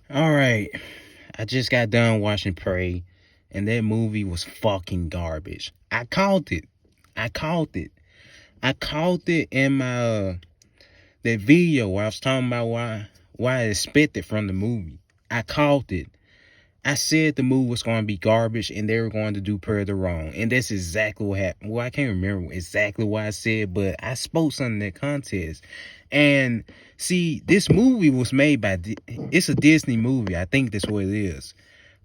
All right. I just got done watching Prey, and that movie was fucking garbage. I called it. I called it. I called it in my that video where I was talking about why I expected from the movie. I called it. I said the movie was going to be garbage and they were going to do Predator wrong. And that's exactly what happened. Well, I can't remember exactly what I said, but I spoke something in that contest. And see, this movie was made by, it's a Disney movie. I think that's what it is.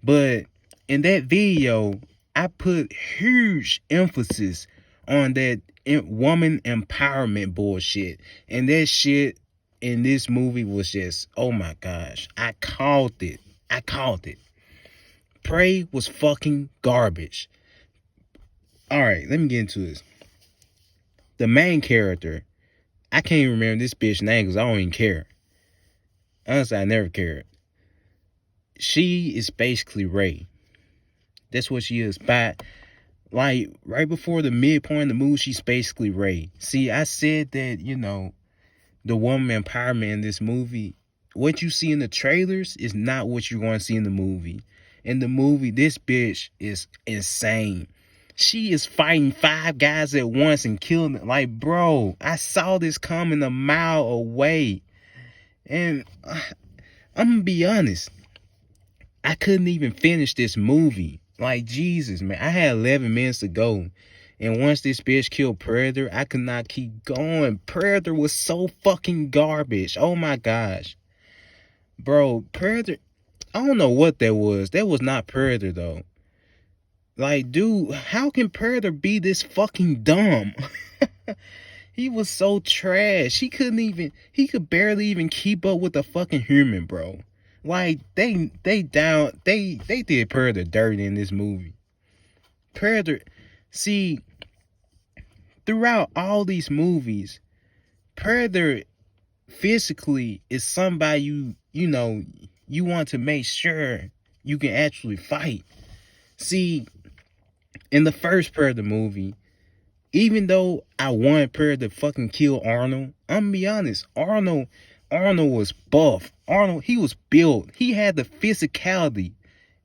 But in that video, I put huge emphasis on that woman empowerment bullshit. And that shit in this movie was just, oh my gosh. I called it. I called it. Prey was fucking garbage. Alright, let me get into this. The main character, I can't even remember this bitch's name because I don't even care. Honestly, I never cared. She is basically Ray. That's what she is. But like right before the midpoint of the movie, she's basically Ray. See, I said that, the woman empowerment in this movie, what you see in the trailers is not what you're going to see in the movie. In the movie, this bitch is insane. She is fighting 5 guys at once and killing them. Like, bro, I saw this coming a mile away. And I'm going to be honest. I couldn't even finish this movie. Like, Jesus, man. I had 11 minutes to go. And once this bitch killed Predator, I could not keep going. Predator was so fucking garbage. Oh my gosh. Bro, Predator, I don't know what that was. That was not Predator though. Like, dude, how can Predator be this fucking dumb? He was so trash. He could barely even keep up with a fucking human, bro. Like, they did Predator dirty in this movie. Predator, see, throughout all these movies, Predator physically is somebody you want to make sure you can actually fight. See, in the first Predator movie, even though I wanted Predator to fucking kill Arnold, I'm gonna be honest, Arnold was buff. Arnold, he was built. He had the physicality.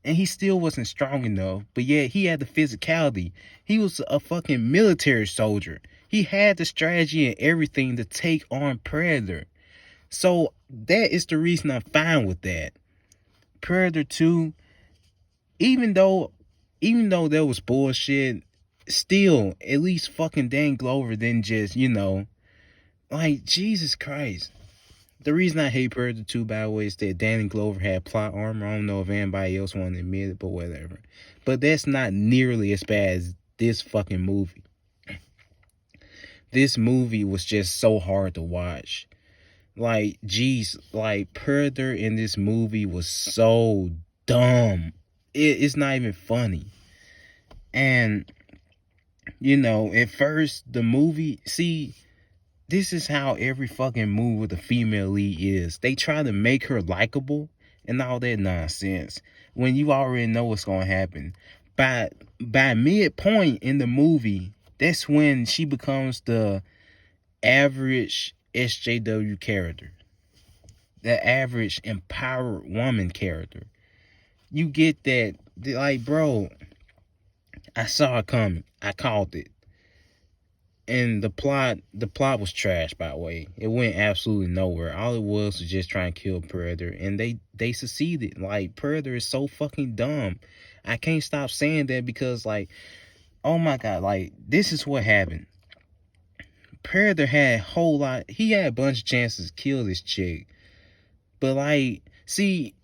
And he still wasn't strong enough, but yet he had the physicality. He was a fucking military soldier. He had the strategy and everything to take on Predator. So that is the reason I'm fine with that. Predator 2, even though there was bullshit, still, at least fucking Dan Glover didn't just, like, Jesus Christ. The reason I hate Predator 2, by the way, is that Danny Glover had plot armor. I don't know if anybody else wanted to admit it, but whatever. But that's not nearly as bad as this fucking movie. This movie was just so hard to watch. Like, geez, like, Predator in this movie was so dumb. It's not even funny. And, at first, the movie, see, this is how every fucking movie with a female lead is. They try to make her likable and all that nonsense when you already know what's going to happen. By midpoint in the movie, that's when she becomes the average SJW character. The average empowered woman character. You get that, like, bro, I saw it coming. I called it. And the plot was trash, by the way. It went absolutely nowhere. All it was just trying to kill Predator, and they succeeded. Like, Predator is so fucking dumb. I can't stop saying that because, like, oh my god, like, this is what happened. Predator had a whole lot. He had a bunch of chances to kill this chick, but like, see,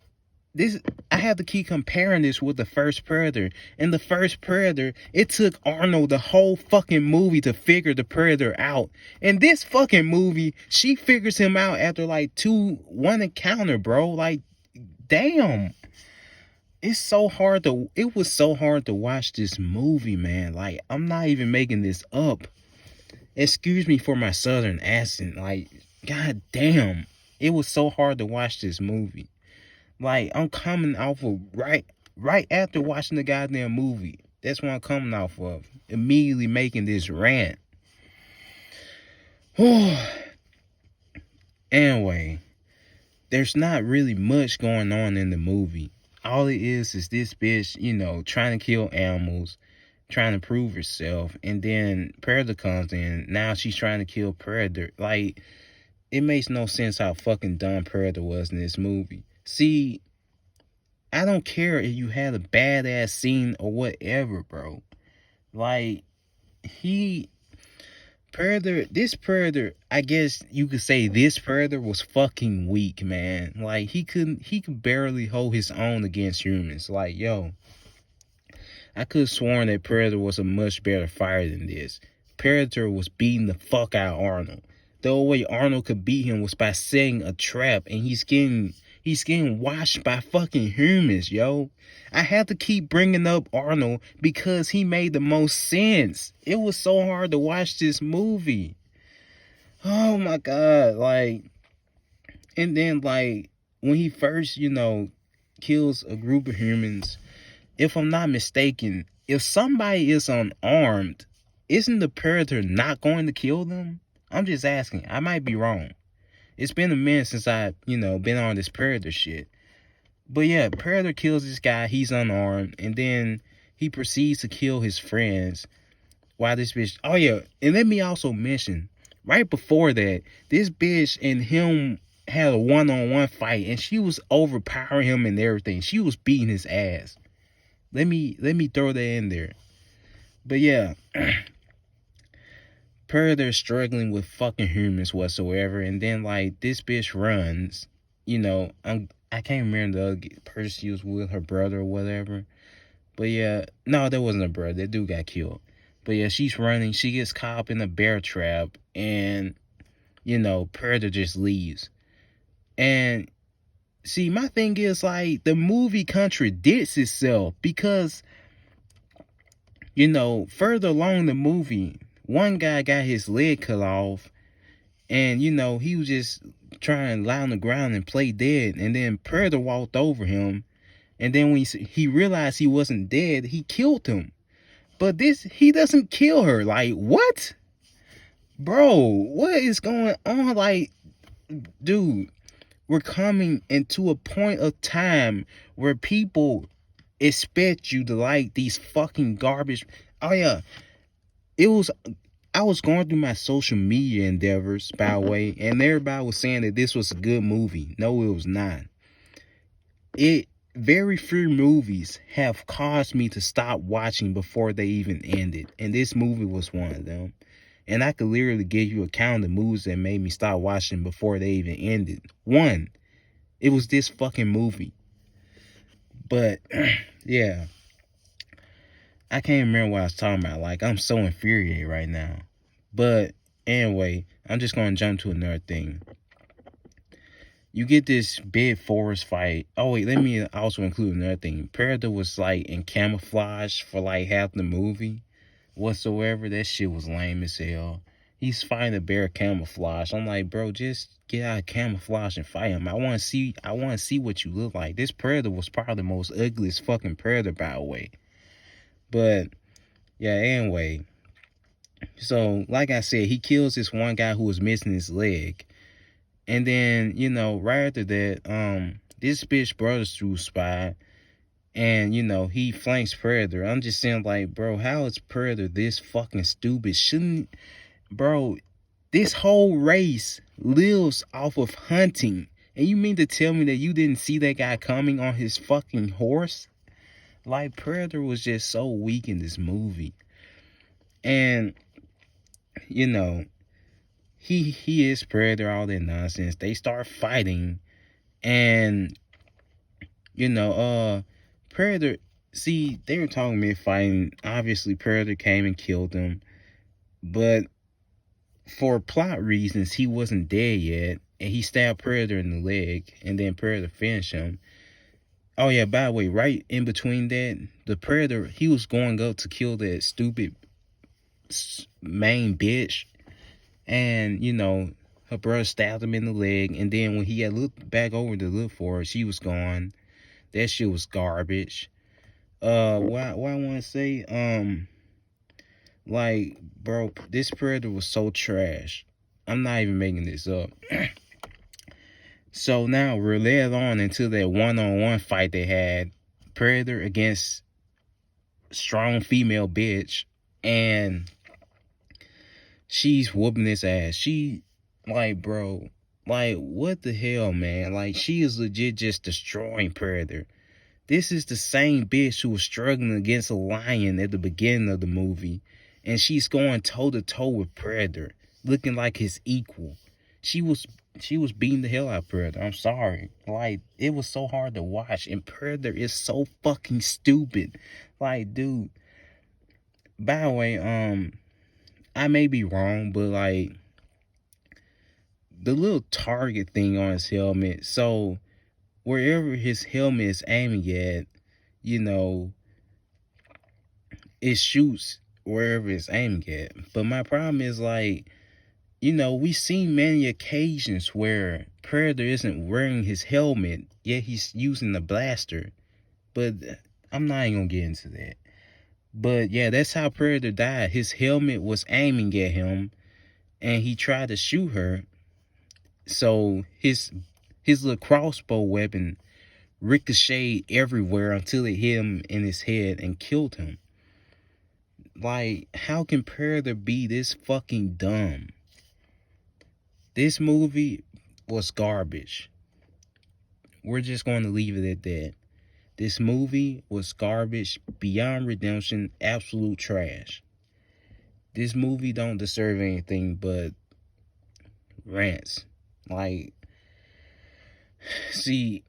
this, I have to keep comparing this with the first Predator. In the first Predator, it took Arnold the whole fucking movie to figure the Predator out. In this fucking movie, she figures him out after like one encounter, bro. Like, damn. It was so hard to watch this movie, man. Like, I'm not even making this up. Excuse me for my southern accent. Like, god damn. It was so hard to watch this movie. Like, I'm coming off of right after watching the goddamn movie. That's what I'm coming off of. Immediately making this rant. Anyway, there's not really much going on in the movie. All it is this bitch, trying to kill animals, trying to prove herself, and then Predator comes in. Now she's trying to kill Predator. Like, it makes no sense how fucking dumb Predator was in this movie. See, I don't care if you had a badass scene or whatever, bro. Like, he Predator, I guess you could say this Predator was fucking weak, man. Like, he could barely hold his own against humans. Like, yo, I could have sworn that Predator was a much better fighter than this. Predator was beating the fuck out of Arnold. The only way Arnold could beat him was by setting a trap, and he's getting washed by fucking humans, yo. I had to keep bringing up Arnold because he made the most sense. It was so hard to watch this movie. Oh my god, like, and then like when he first, kills a group of humans, if I'm not mistaken, if somebody is unarmed, isn't the Predator not going to kill them? I'm just asking. I might be wrong. It's been a minute since I, been on this Predator shit. But yeah, Predator kills this guy. He's unarmed. And then he proceeds to kill his friends. While this bitch... Oh yeah, and let me also mention, right before that, this bitch and him had a one-on-one fight. And she was overpowering him and everything. She was beating his ass. Let me throw that in there. But yeah... Predator struggling with fucking humans whatsoever, and then like this bitch runs, I can't remember the other person she was with, her brother or whatever. But yeah, no, that wasn't her brother. That dude got killed. But yeah, she's running. She gets caught up in a bear trap, and Predator just leaves. And see, my thing is like the movie contradicts itself because further along the movie, one guy got his leg cut off, and he was just trying to lie on the ground and play dead, and then Predator walked over him, and then when he realized he wasn't dead, he killed him. But he doesn't kill her. Like, what? Bro, what is going on? Like, dude, we're coming into a point of time where people expect you to like these fucking garbage. Oh yeah, I was going through my social media endeavors, by the way, and everybody was saying that this was a good movie. No, it was not. Very few movies have caused me to stop watching before they even ended, and this movie was one of them. And I could literally give you a count of movies that made me stop watching before they even ended. One, it was this fucking movie. But yeah, I can't remember what I was talking about. Like, I'm so infuriated right now. But anyway, I'm just going to jump to another thing. You get this big forest fight. Oh, wait, let me also include another thing. Predator was, like, in camouflage for, like, half the movie whatsoever. That shit was lame as hell. He's fighting a bear camouflage. I'm like, bro, just get out of camouflage and fight him. I want to see what you look like. This Predator was probably the most ugliest fucking Predator, by the way. But, yeah, anyway. So, like I said, he kills this one guy who was missing his leg. And then, right after that, this bitch brother's through spy. And, he flanks Predator. I'm just saying, like, bro, how is Predator this fucking stupid? Bro, this whole race lives off of hunting. And you mean to tell me that you didn't see that guy coming on his fucking horse? Like, Predator was just so weak in this movie. And, he is Predator, all that nonsense. They start fighting, and Predator. See, they were talking about fighting. Obviously, Predator came and killed him, but for plot reasons, he wasn't dead yet, and he stabbed Predator in the leg, and then Predator finished him. Oh yeah, by the way, right in between that, the Predator, he was going up to kill that stupid main bitch. And, her brother stabbed him in the leg. And then when he had looked back over to look for her, she was gone. That shit was garbage. What I want to say, like, bro, this Predator was so trash. I'm not even making this up. So now we're led on into that one-on-one fight they had, Predator against strong female bitch, and she's whooping his ass. She, like, bro, like, what the hell, man? Like, she is legit just destroying Predator. This is the same bitch who was struggling against a lion at the beginning of the movie, and she's going toe to toe with Predator, looking like his equal. She was beating the hell out of Predator. I'm sorry. Like, it was so hard to watch, and Predator is so fucking stupid. Like, dude. By the way, I may be wrong, but like the little target thing on his helmet. So wherever his helmet is aiming at, you know, it shoots wherever it's aiming at. But my problem is, like, you know, we've seen many occasions where Predator isn't wearing his helmet, yet he's using the blaster. But I'm not even gonna get into that. But yeah, that's how Predator died. His helmet was aiming at him, and he tried to shoot her. So his little crossbow weapon ricocheted everywhere until it hit him in his head and killed him. Like, how can Predator be this fucking dumb? This movie was garbage. We're just going to leave it at that. This movie was garbage, beyond redemption, absolute trash. This movie don't deserve anything but rants. Like, see,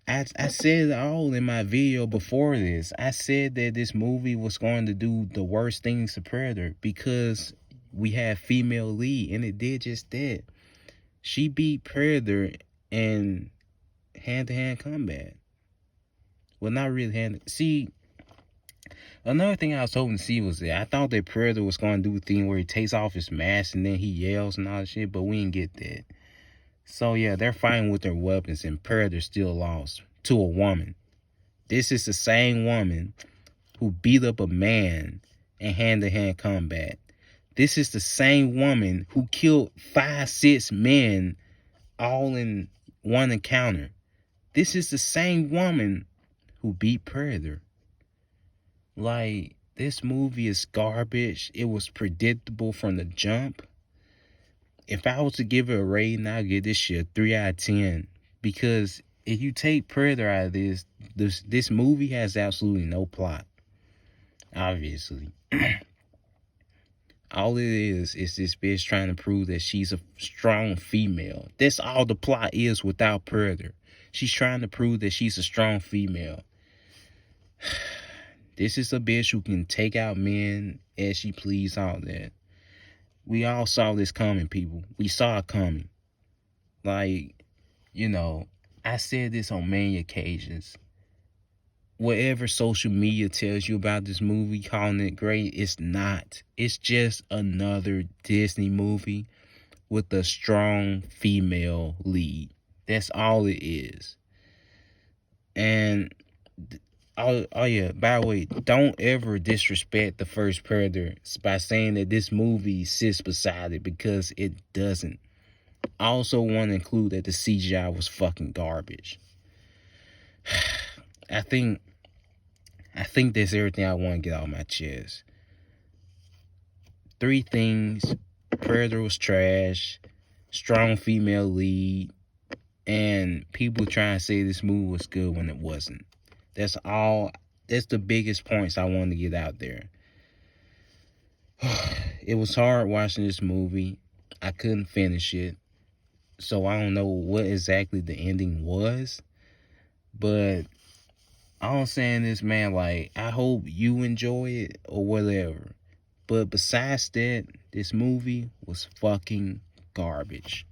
I said it all in my video before this. I said that this movie was going to do the worst things to Predator because we had female lead, and it did just that. She beat Predator in hand-to-hand combat. Well, not really hand. See, another thing I was hoping to see was that I thought that Predator was going to do a thing where he takes off his mask and then he yells and all that shit, but we didn't get that. So yeah, they're fighting with their weapons, and Predator still lost to a woman. This is the same woman who beat up a man in hand-to-hand combat. This is the same woman who killed 5-6 men all in one encounter. This is the same woman who beat Predator. Like, this movie is garbage. It was predictable from the jump. If I was to give it a rating, I'd give this shit a 3 out of 10. Because if you take Predator out of this movie has absolutely no plot. Obviously. All it is this bitch trying to prove that she's a strong female. That's all the plot is without Predator. She's trying to prove that she's a strong female. This is a bitch who can take out men as she please, all that. We all saw this coming, people. We saw it coming. Like, you know, I said this on many occasions. Whatever social media tells you about this movie, calling it great, it's not. It's just another Disney movie with a strong female lead. That's all it is. And, oh yeah, by the way, don't ever disrespect the first Predator by saying that this movie sits beside it, because it doesn't. I also want to include that the CGI was fucking garbage. I think that's everything I want to get off my chest. 3 things: Predator was trash, strong female lead, and people trying to say this movie was good when it wasn't. That's all. That's the biggest points I wanted to get out there. It was hard watching this movie. I couldn't finish it. So I don't know what exactly the ending was. But all I'm saying is, man, like, I hope you enjoy it or whatever. But besides that, this movie was fucking garbage.